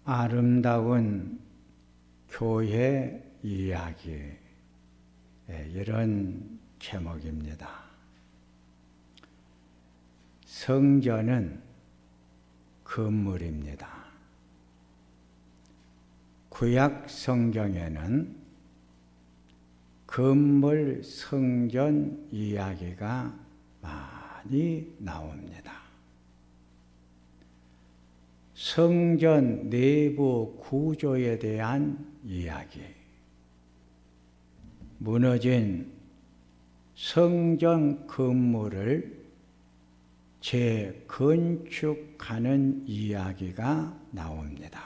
아름다운 교회 이야기, 이런 제목입니다. 성전은 건물입니다. 구약 성경에는 건물 성전 이야기가 많이 나옵니다. 성전 내부 구조에 대한 이야기, 무너진 성전 건물을 재건축하는 이야기가 나옵니다.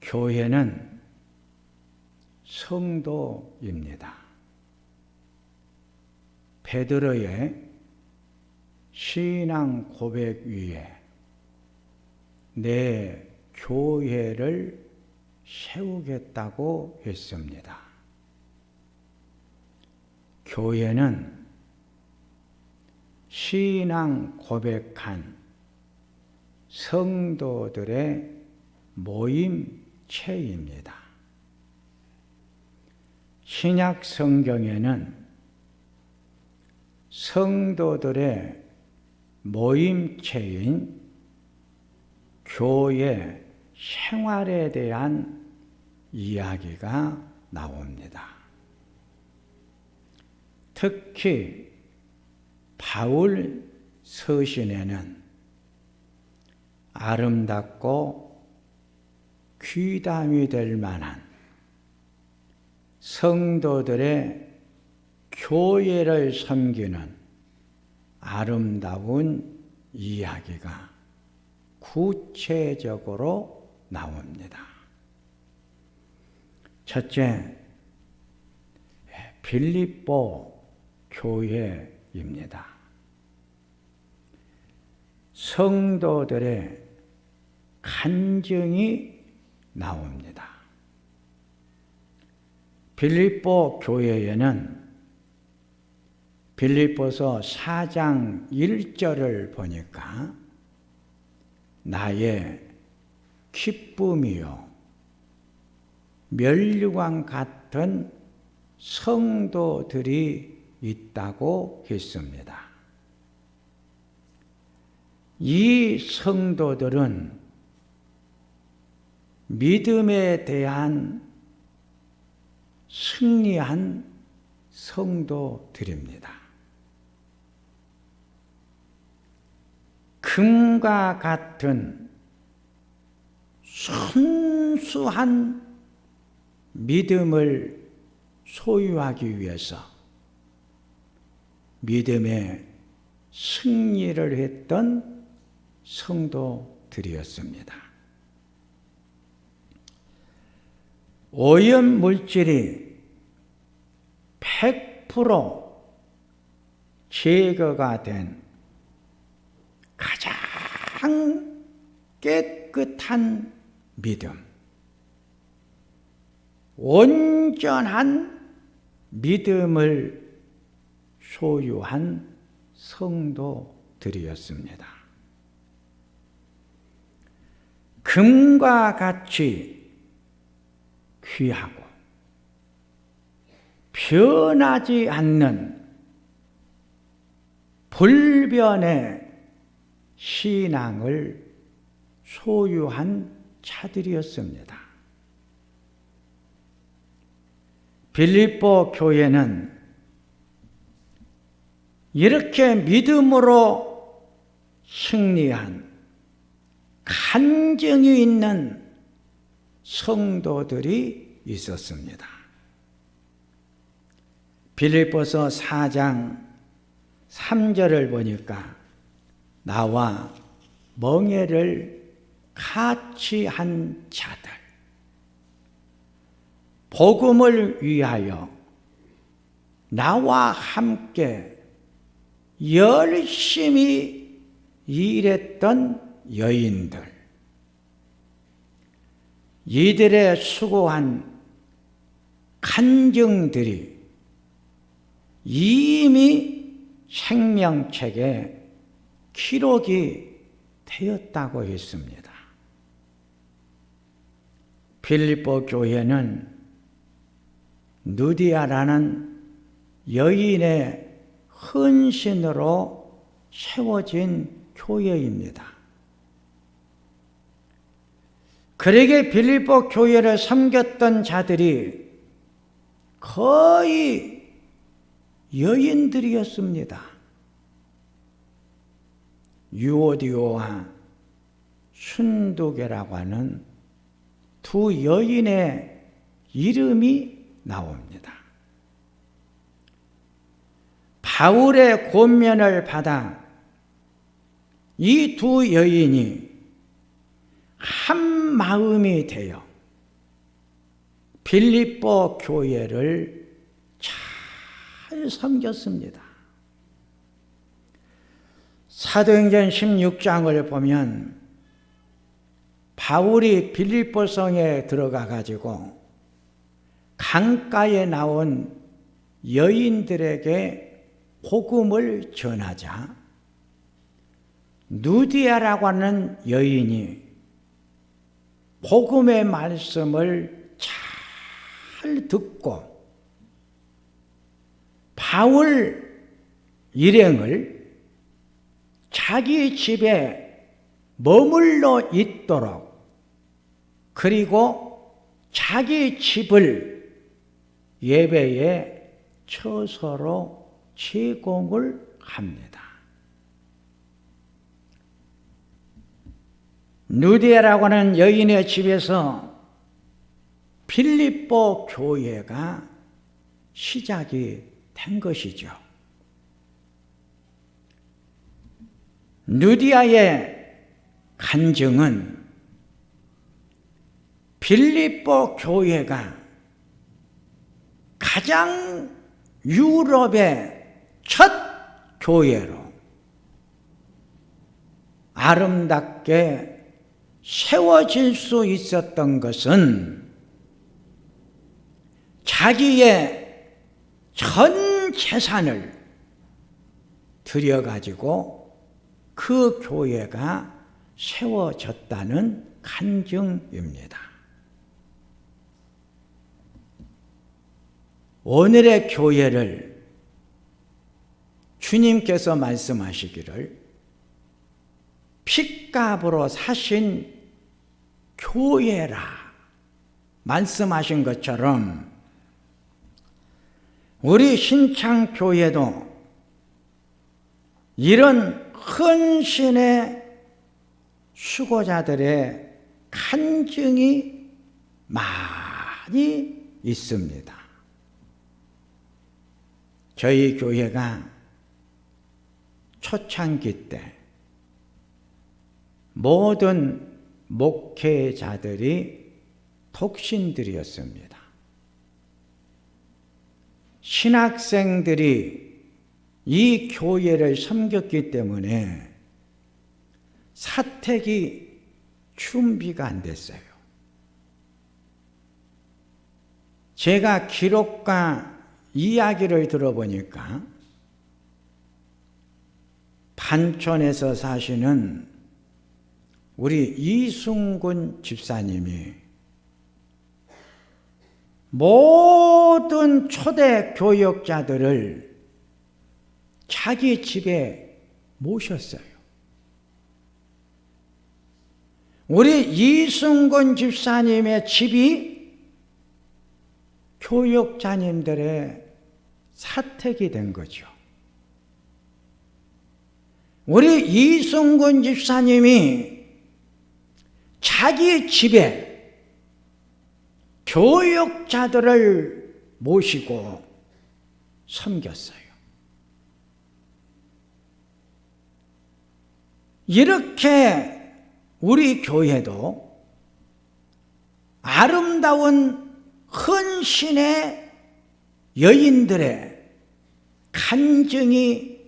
교회는 성도입니다. 베드로의 신앙 고백 위에 내 교회를 세우겠다고 했습니다. 교회는 신앙 고백한 성도들의 모임체입니다. 신약 성경에는 성도들의 모임체인 교회 생활에 대한 이야기가 나옵니다. 특히 바울 서신에는 아름답고 귀담이 될 만한 성도들의 교회를 섬기는 아름다운 이야기가 구체적으로 나옵니다. 첫째, 빌립보 교회입니다. 성도들의 간증이 나옵니다. 빌립보 교회에는 빌립보서 4장 1절을 보니까 나의 기쁨이요 면류관 같은 성도들이 있다고 했습니다. 이 성도들은 믿음에 대한 승리한 성도들입니다. 금과 같은 순수한 믿음을 소유하기 위해서 믿음의 승리를 했던 성도들이었습니다. 오염물질이 100% 제거가 된 가장 깨끗한 믿음, 온전한 믿음을 소유한 성도들이었습니다. 금과 같이 귀하고 변하지 않는 불변의 신앙을 소유한 자들이었습니다. 빌립보 교회는 이렇게 믿음으로 승리한 간증이 있는 성도들이 있었습니다. 빌립보서 4장 3절을 보니까 나와 멍에를 같이 한 자들, 복음을 위하여 나와 함께 열심히 일했던 여인들, 이들의 수고한 간증들이 이미 생명책에 기록이 되었다고 했습니다. 빌립보 교회는 누디아라는 여인의 헌신으로 세워진 교회입니다. 그러게 빌립보 교회를 섬겼던 자들이 거의 여인들이었습니다. 유오디오와 순두계라고 하는 두 여인의 이름이 나옵니다. 바울의 권면을 받아 이 두 여인이 한 마음이 되어 빌립보 교회를 잘 섬겼습니다. 사도행전 16장을 보면 바울이 빌립보 성에 들어가 가지고 강가에 나온 여인들에게 복음을 전하자 누디아라고 하는 여인이 복음의 말씀을 잘 듣고 바울 일행을 자기 집에 머물러 있도록 그리고 자기 집을 예배의 처소로 제공을 합니다. 누디아라고 하는 여인의 집에서 빌립보 교회가 시작이 된 것이죠. 누디아의 간증은 빌립보 교회가 가장 유럽의 첫 교회로 아름답게 세워질 수 있었던 것은 자기의 전 재산을 들여가지고 그 교회가 세워졌다는 간증입니다. 오늘의 교회를 주님께서 말씀하시기를 핏값으로 사신 교회라 말씀하신 것처럼 우리 신창교회도 이런 헌신의 수고자들의 간증이 많이 있습니다. 저희 교회가 초창기 때 모든 목회자들이 독신들이었습니다. 신학생들이 이 교회를 섬겼기 때문에 사택이 준비가 안 됐어요. 제가 기록과 이야기를 들어보니까 반촌에서 사시는 우리 이순군 집사님이 모든 초대 교역자들을 자기 집에 모셨어요. 우리 이순군 집사님의 집이 교역자님들의 사택이 된 거죠. 우리 이순군 집사님이 자기 집에 교역자들을 모시고 섬겼어요. 이렇게 우리 교회도 아름다운 헌신의 여인들의 간증이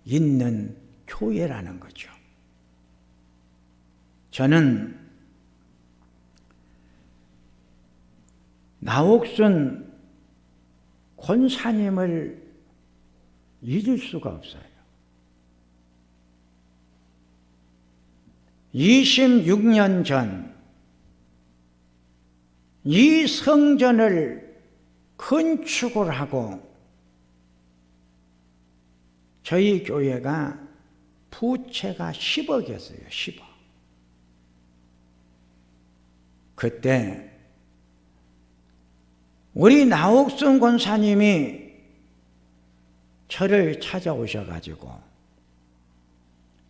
있는 교회라는 거죠. 저는 나옥순 권사님을 잊을 수가 없어요. 26년 전 이 성전을 건축을 하고 저희 교회가 부채가 10억이었어요. 10억. 그때 우리 나옥순 권사님이 저를 찾아오셔가지고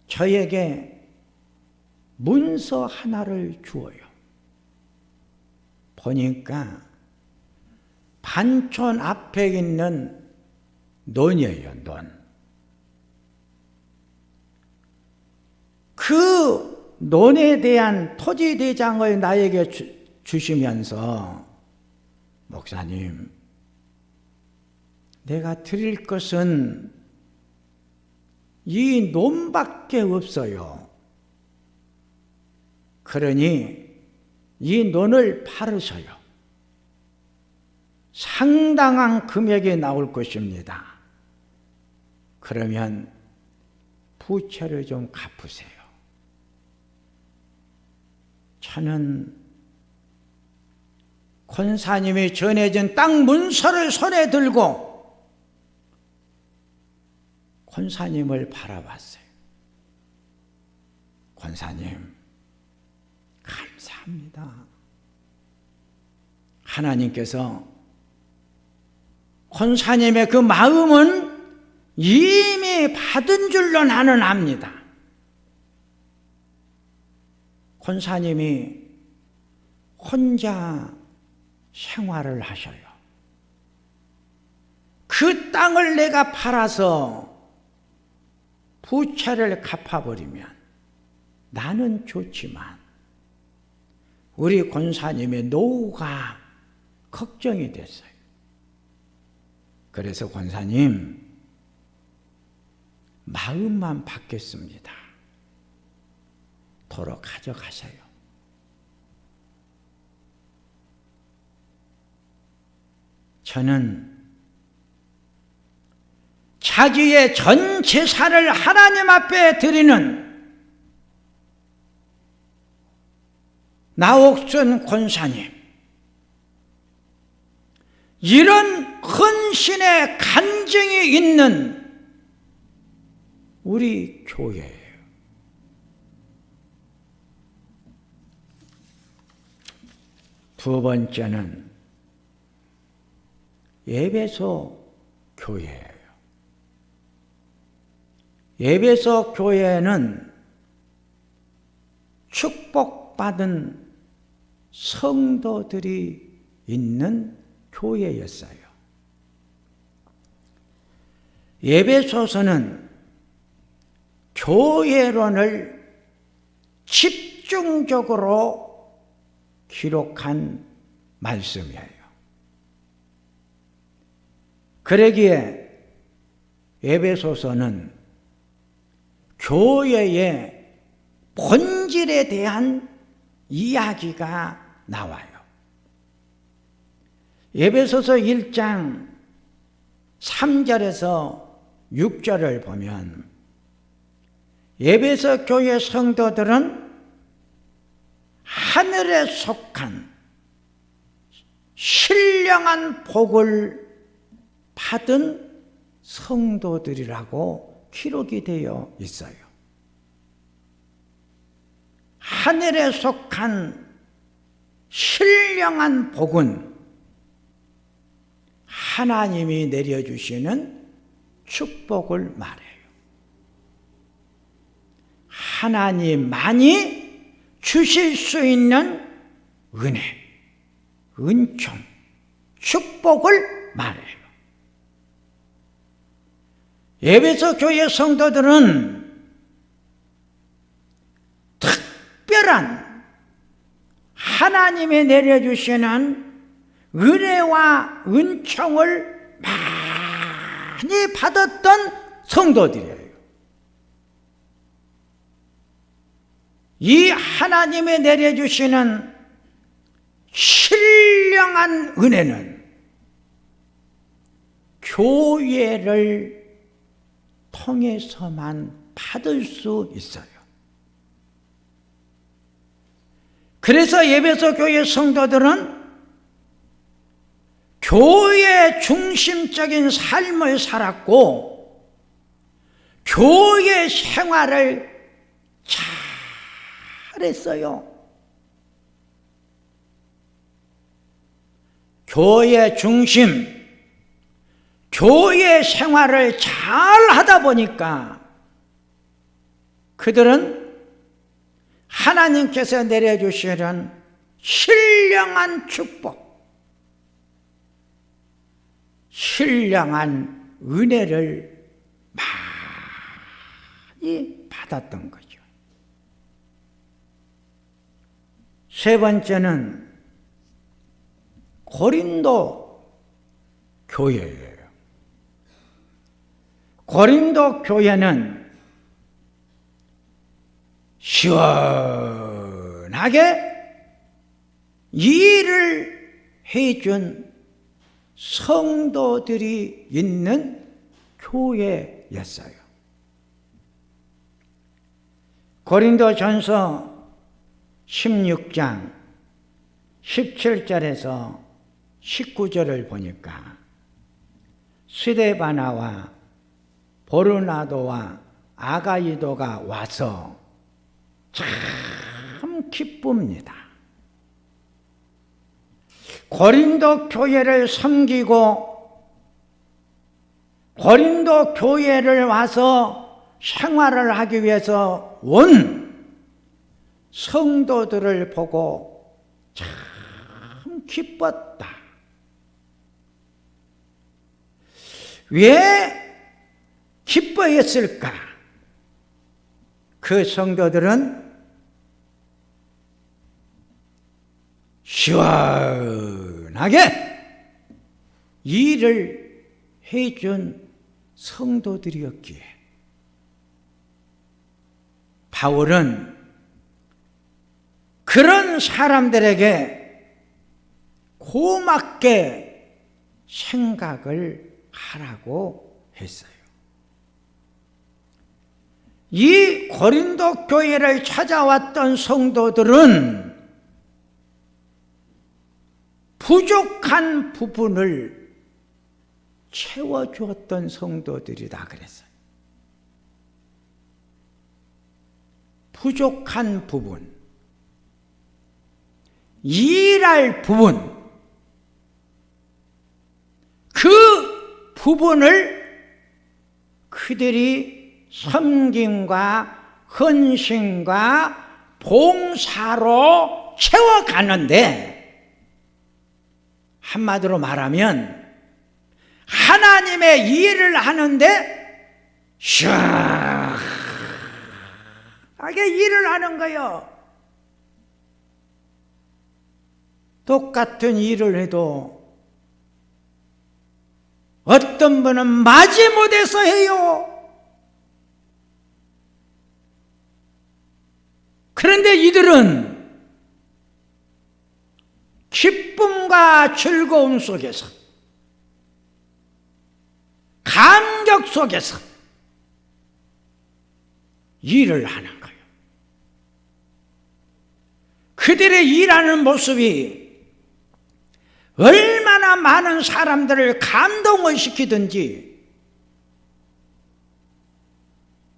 저에게 문서 하나를 주어요. 보니까 반촌 앞에 있는 논이에요, 논. 그 논에 대한 토지 대장을 나에게 주시면서 목사님, 내가 드릴 것은 이 논밖에 없어요. 그러니 이 논을 팔으셔요. 상당한 금액이 나올 것입니다. 그러면 부채를 좀 갚으세요. 저는 권사님이 전해진 땅 문서를 손에 들고 권사님을 바라봤어요. 권사님, 감사합니다. 하나님께서 권사님의 그 마음은 이미 받은 줄로 나는 압니다. 권사님이 혼자 생활을 하셔요. 그 땅을 내가 팔아서 부채를 갚아버리면 나는 좋지만 우리 권사님의 노후가 걱정이 됐어요. 그래서 권사님, 마음만 받겠습니다. 도로 가져가세요. 저는 자기의 전 재산을 하나님 앞에 드리는 나옥순 권사님, 이런 헌신의 간증이 있는 우리 교회예요. 두 번째는 예배소 교회예요. 예배소 교회는 축복받은 성도들이 있는 교회였어요. 예배소서는 교회론을 집중적으로 기록한 말씀이에요. 그러기에 에베소서는 교회의 본질에 대한 이야기가 나와요. 에베소서 1장 3절에서 6절을 보면 에베소 교회 성도들은 하늘에 속한 신령한 복을 받은 성도들이라고 기록이 되어 있어요. 하늘에 속한 신령한 복은 하나님이 내려주시는 축복을 말해요. 하나님만이 주실 수 있는 은혜, 은총, 축복을 말해요. 에베소 교회 성도들은 특별한 하나님이 내려주시는 은혜와 은총을 많이 받았던 성도들이에요. 이 하나님이 내려주시는 신령한 은혜는 교회를 통해서만 받을 수 있어요. 그래서 에베소 교회 성도들은 교회 중심적인 삶을 살았고 교회 생활을 잘했어요. 교회 중심, 교회 생활을 잘 하다 보니까 그들은 하나님께서 내려주시는 신령한 축복, 신령한 은혜를 많이 받았던 거죠. 세 번째는 고린도 교회예요. 고린도 교회는 시원하게 일을 해준 성도들이 있는 교회였어요. 고린도전서 16장 17절에서 19절을 보니까 스데바나와 보르나도와 아가이도가 와서 참 기쁩니다. 고린도 교회를 섬기고 고린도 교회를 와서 생활을 하기 위해서 온 성도들을 보고 참 기뻤다. 왜 기뻐했을까? 그 성도들은 시원하게 일을 해준 성도들이었기에 바울은 그런 사람들에게 고맙게 생각을 하라고 했어요. 이 고린도 교회를 찾아왔던 성도들은 부족한 부분을 채워주었던 성도들이다 그랬어요. 부족한 부분, 일할 부분, 그 부분을 그들이 섬김과 헌신과 봉사로 채워가는데, 한마디로 말하면 하나님의 일을 하는데 시원하게 일을 하는 거예요. 똑같은 일을 해도 어떤 분은 마지못해서 해요. 그런데 이들은 기쁨과 즐거움 속에서, 감격 속에서 일을 하는 거예요. 그들의 일하는 모습이 얼마나 많은 사람들을 감동을 시키든지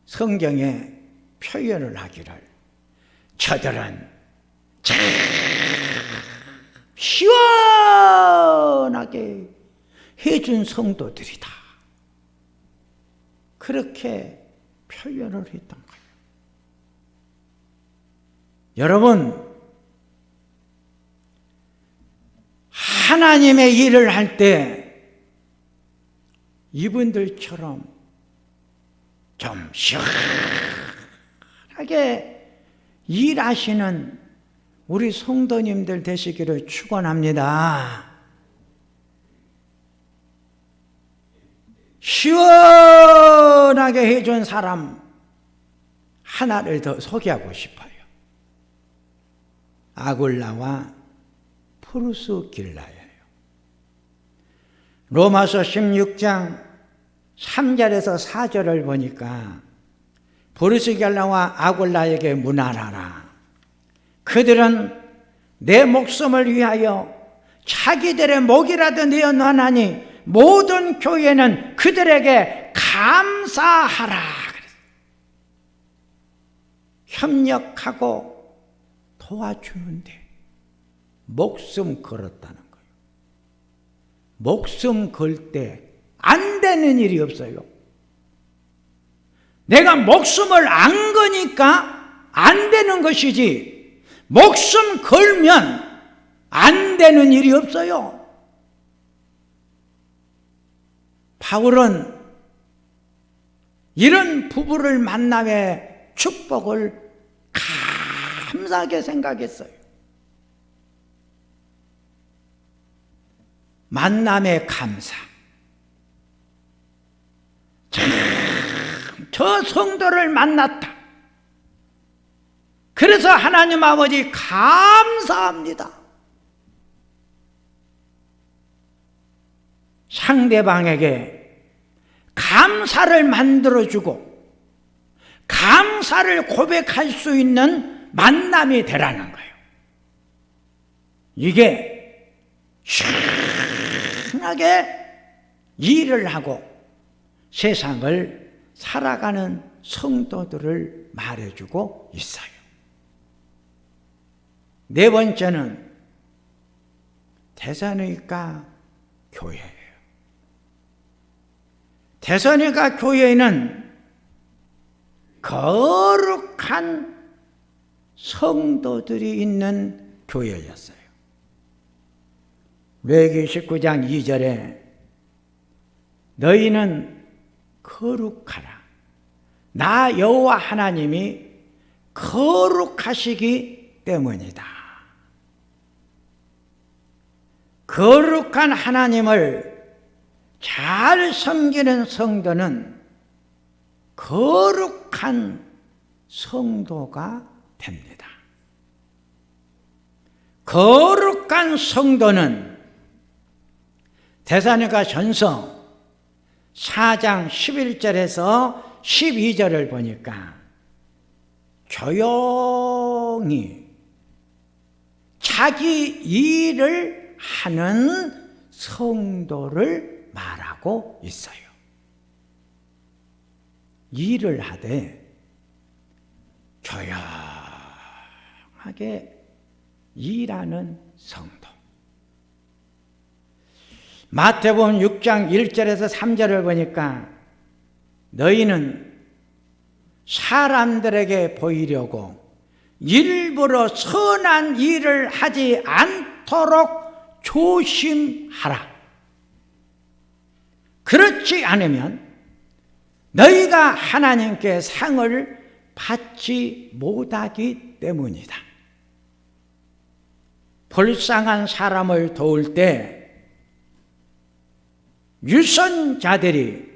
성경에 표현을 하기를, 저들은 참 시원하게 해준 성도들이다, 그렇게 표현을 했던 거예요. 여러분, 하나님의 일을 할 때 이분들처럼 좀 시원하게 일하시는 우리 성도님들 되시기를 축원합니다. 시원하게 해준 사람 하나를 더 소개하고 싶어요. 아굴라와 프루스길라예요. 로마서 16장 3절에서 4절을 보니까 프루스길라와 아굴라에게 문안하라. 그들은 내 목숨을 위하여 자기들의 목이라도 내어놓으니 모든 교회는 그들에게 감사하라. 협력하고 도와주는데 목숨 걸었다는 거예요. 목숨 걸 때 안 되는 일이 없어요. 내가 목숨을 안 거니까 안 되는 것이지, 목숨 걸면 안 되는 일이 없어요. 바울은 이런 부부를 만남의 축복을 감사하게 생각했어요. 만남의 감사. 참, 저 성도를 만났다. 그래서 하나님 아버지 감사합니다. 상대방에게 감사를 만들어주고 감사를 고백할 수 있는 만남이 되라는 거예요. 이게 시원하게 일을 하고 세상을 살아가는 성도들을 말해주고 있어요. 네 번째는 데살로니가 교회예요. 데살로니가 교회는 거룩한 성도들이 있는 교회였어요. 레위기 19장 2절에 너희는 거룩하라. 나 여호와 하나님이 거룩하시기 때문이다. 거룩한 하나님을 잘 섬기는 성도는 거룩한 성도가 됩니다. 거룩한 성도는 데살로니가 전서 4장 11절에서 12절을 보니까 조용히 자기 일을 하는 성도를 말하고 있어요. 일을 하되 조용하게 일하는 성도. 마태복음 6장 1절에서 3절을 보니까 너희는 사람들에게 보이려고 일부러 선한 일을 하지 않도록 조심하라. 그렇지 않으면 너희가 하나님께 상을 받지 못하기 때문이다. 불쌍한 사람을 도울 때 유선자들이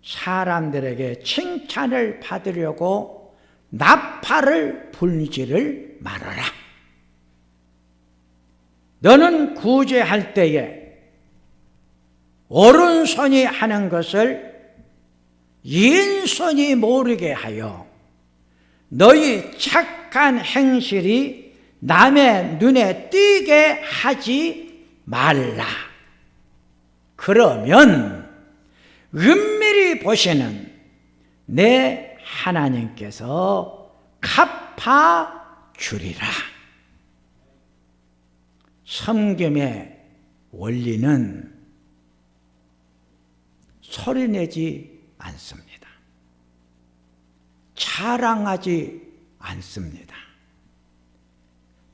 사람들에게 칭찬을 받으려고 나팔을 불지를 말아라. 너는 구제할 때에 오른손이 하는 것을 왼손이 모르게 하여 너희 착한 행실이 남의 눈에 띄게 하지 말라. 그러면 은밀히 보시는 내 하나님께서 갚아주리라. 섬김의 원리는 소리내지 않습니다. 자랑하지 않습니다.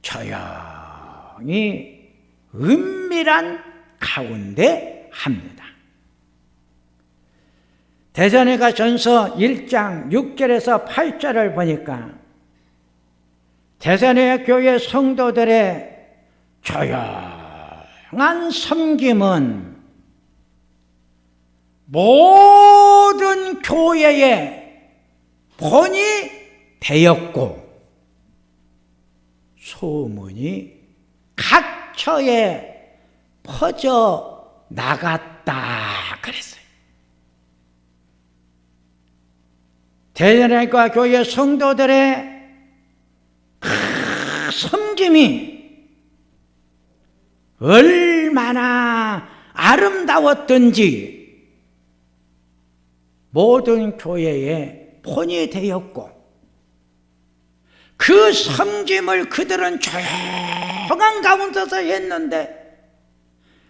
조용히 은밀한 가운데 합니다. 데살로니가 전서 1장 6절에서 8절을 보니까 데살로니가 교회 성도들의 조용한 섬김은 모든 교회의 본이 되었고 소문이 각처에 퍼져 나갔다 그랬어요. 데살로니가 교회 성도들의 섬김이 얼마나 아름다웠던지 모든 교회에 본이 되었고, 그 섬김을 그들은 조용한 가운데서 했는데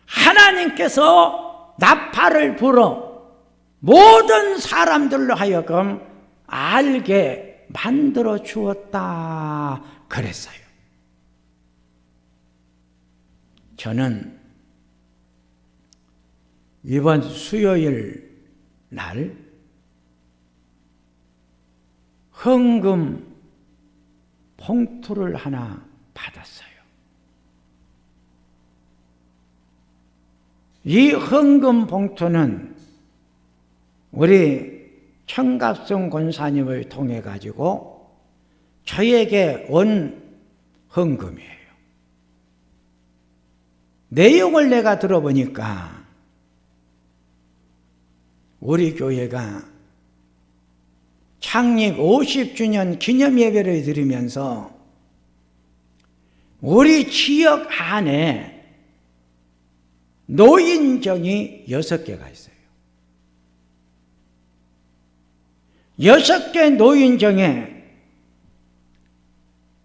하나님께서 나팔을 불어 모든 사람들로 하여금 알게 만들어 주었다 그랬어요. 저는 이번 수요일 날 헌금 봉투를 하나 받았어요. 이 헌금 봉투는 우리 청갑성 권사님을 통해 가지고 저에게 온 헌금이에요. 내용을 내가 들어보니까 우리 교회가 창립 50주년 기념 예배를 드리면서 우리 지역 안에 노인정이 6개가 있어요. 6개 노인정에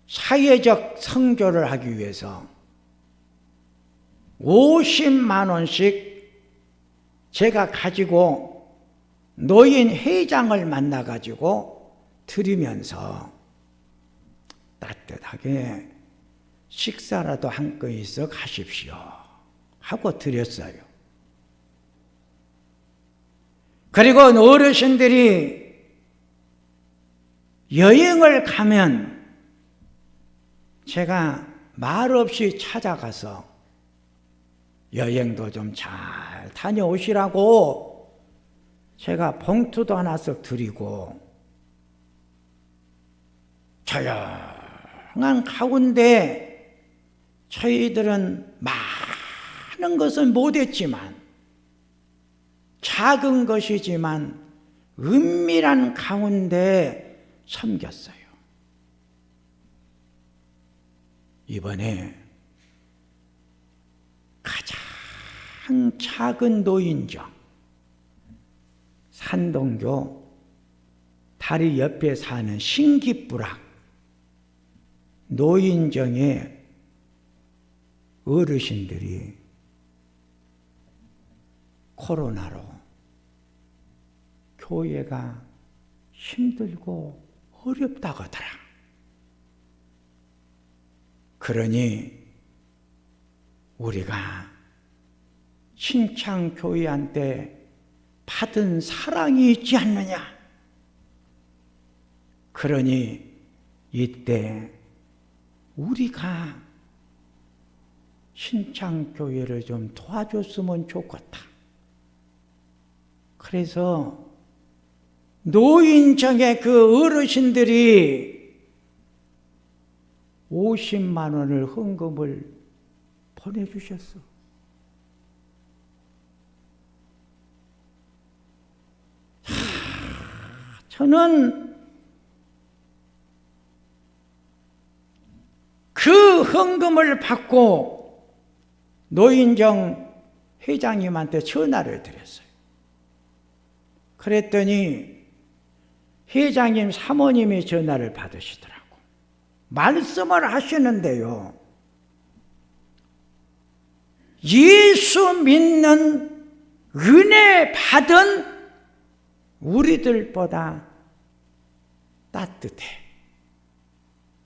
사회적 선교를 하기 위해서 50만 원씩 제가 가지고 노인 회장을 만나가지고 드리면서 따뜻하게 식사라도 한껏 가십시오 하고 드렸어요. 그리고 어르신들이 여행을 가면 제가 말없이 찾아가서 여행도 좀 잘 다녀오시라고 제가 봉투도 하나 씩 드리고, 조용한 가운데 저희들은 많은 것은 못했지만 작은 것이지만 은밀한 가운데 섬겼어요. 이번에 가장 작은 노인정, 산동교 다리 옆에 사는 신기부락 노인정에 어르신들이 코로나로 교회가 힘들고 어렵다고 하더라. 그러니 우리가 신창교회한테 받은 사랑이 있지 않느냐. 그러니 이때 우리가 신창교회를 좀 도와줬으면 좋겠다. 그래서 노인정의 그 어르신들이 50만 원을 헌금을 보내주셨어. 저는 그 헌금을 받고 노인정 회장님한테 전화를 드렸어요. 그랬더니 회장님 사모님이 전화를 받으시더라고. 말씀을 하시는데요, 예수 믿는 은혜 받은 우리들보다 따뜻해.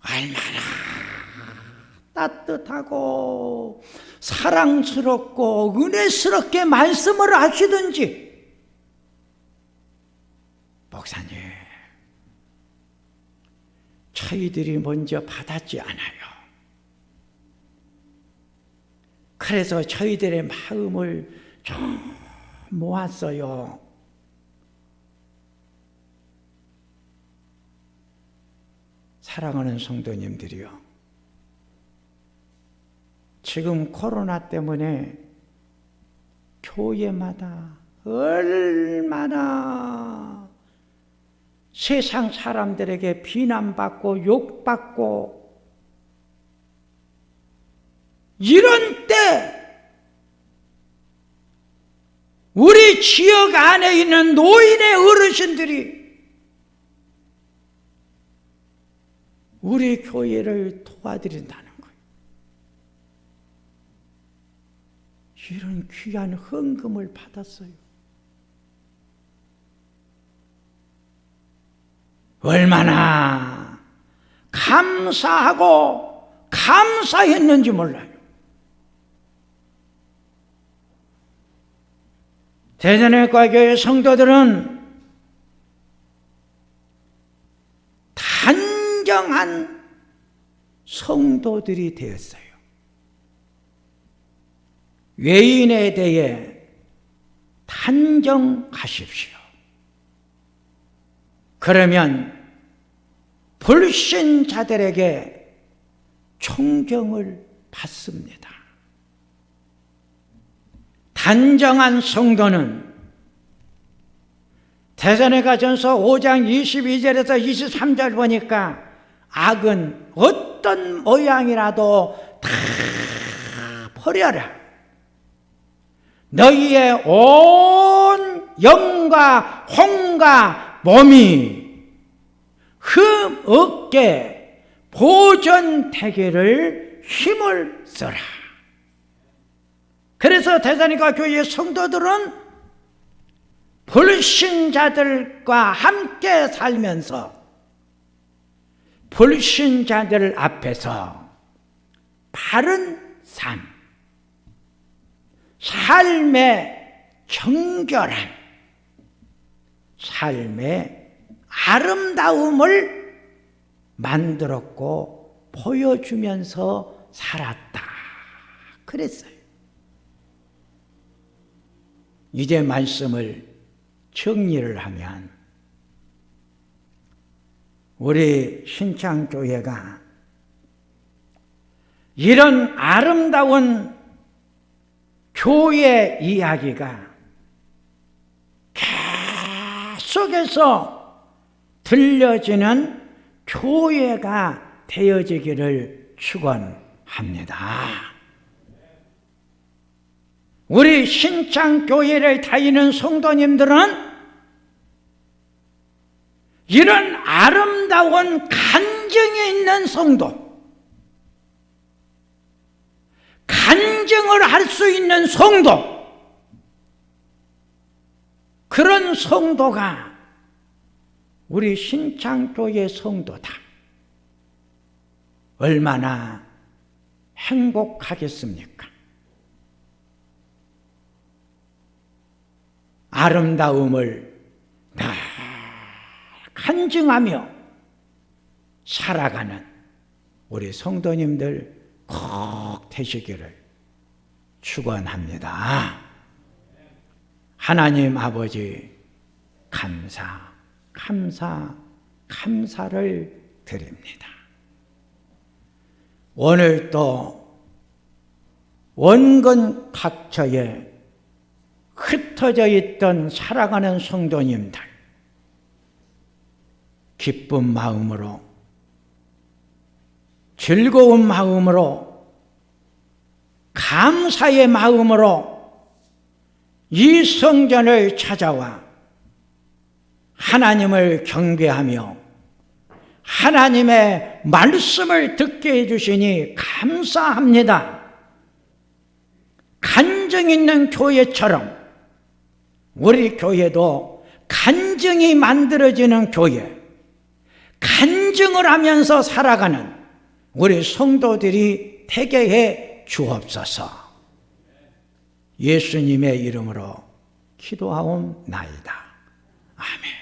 얼마나 따뜻하고 사랑스럽고 은혜스럽게 말씀을 하시든지. 목사님, 저희들이 먼저 받았지 않아요. 그래서 저희들의 마음을 좀 모았어요. 사랑하는 성도님들이요, 지금 코로나 때문에 교회마다 얼마나 세상 사람들에게 비난받고 욕받고 이런 때 우리 지역 안에 있는 노인의 어르신들이 우리 교회를 도와드린다는 거예요. 이런 귀한 헌금을 받았어요. 얼마나 감사하고 감사했는지 몰라요. 대전외과교회 성도들은 단정한 성도들이 되었어요. 외인에 대해 단정하십시오. 그러면 불신자들에게 존경을 받습니다. 단정한 성도는 데살로니가전서 5장 22절에서 23절 보니까 악은 어떤 모양이라도 다 버려라. 너희의 온 영과 혼과 몸이 흠 없게 보존되기를 힘을 써라. 그래서 데살로니가 교회의 성도들은 불신자들과 함께 살면서 불신자들 앞에서 바른 삶, 삶의 정결함, 삶의 아름다움을 만들었고 보여주면서 살았다. 그랬어요. 이제 말씀을 정리를 하면 우리 신창교회가 이런 아름다운 교회 이야기가 계속해서 들려지는 교회가 되어지기를 축원합니다. 우리 신창교회를 다니는 성도님들은 이런 아름다운 간증이 있는 성도, 간증을 할 수 있는 성도, 그런 성도가 우리 신창교회 성도다. 얼마나 행복하겠습니까? 아름다움을 다 간증하며 살아가는 우리 성도님들 꼭 되시기를 축원합니다. 하나님 아버지 감사를 드립니다. 오늘 또 원근 각처에 흩어져 있던 살아가는 성도님들 기쁜 마음으로 즐거운 마음으로 감사의 마음으로 이 성전을 찾아와 하나님을 경배하며 하나님의 말씀을 듣게 해주시니 감사합니다. 간증 있는 교회처럼 우리 교회도 간증이 만들어지는 교회, 간증을 하면서 살아가는 우리 성도들이 되게 해 주옵소서. 예수님의 이름으로 기도하옵나이다. 아멘.